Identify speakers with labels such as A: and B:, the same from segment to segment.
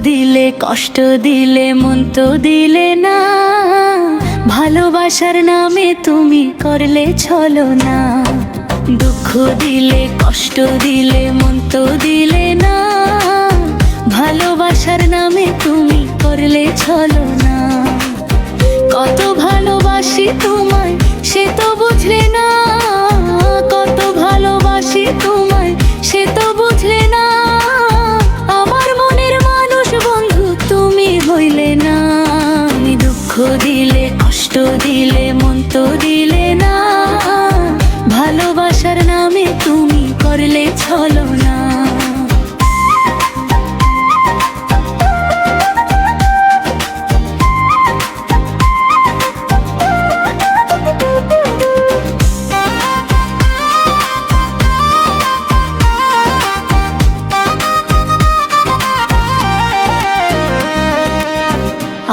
A: দিলে কষ্ট দিলে মন তো দিলে না, ভালোবাসার নামে তুমি করলে ছলনা। দুঃখ দিলে কষ্ট দিলে মন তো দিলে না, ভালোবাসার নামে তুমি করলে ছলনা। কত ভালোবাসি তোমায় সে তো বুঝলে না, কত ভালোবাসি তোমায় সে তো বুঝলে না। আমার মনের মানুষ বন্ধু তুমি হইলে না। আমি দুঃখ দিলে কষ্ট দিলে মন তো দিলে না, ভালোবাসার নামে তুমি করলে ছলনা।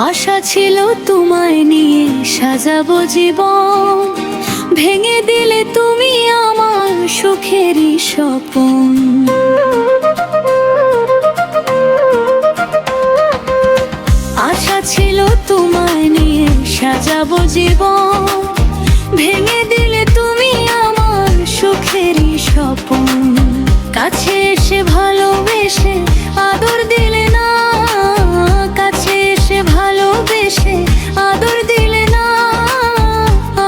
A: আশা ছিল তোমায় নিয়ে সাজাবো জীবন, ভেঙে দিলে তুমি আমার সুখেরই স্বপন। আশা ছিল তোমায় নিয়ে সাজাবো জীবন, ভেঙে দিলে তুমি আমার সুখেরই স্বপন। কাছে এসে ভালোবেসে আদর দিলে না, কাছে এসে ভালোবেসে আদর দিলে না।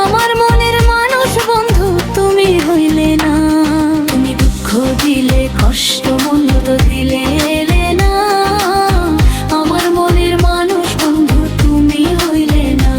A: আমার মনের মানুষ বন্ধু তুমি হইলে না। তুমি দুঃখ দিলে কষ্ট মন তো দিলে এলে না, আমার মনের মানুষ বন্ধু তুমি হইলে না।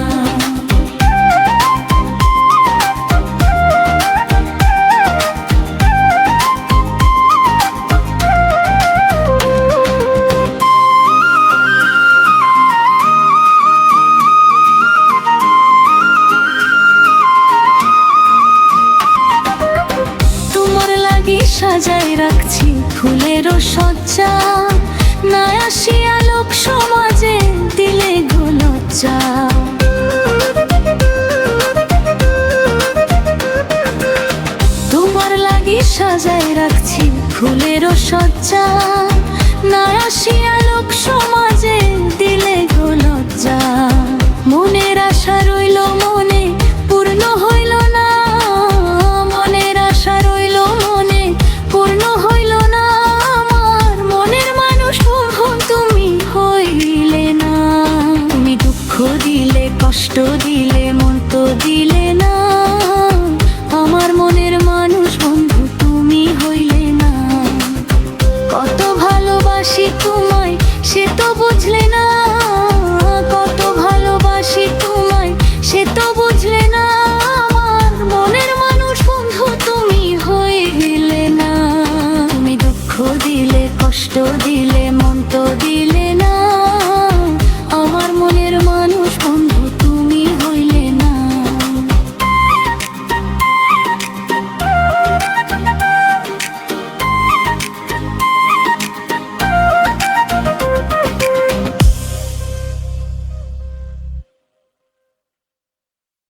A: সাজাই রাখছি ফুলেরও সজ্জা, না আসিয়া লোক সমাজে দিলে গো লজ্জা। তোমার লাগি সাজাই রাখছি ফুলেরও সজ্জা,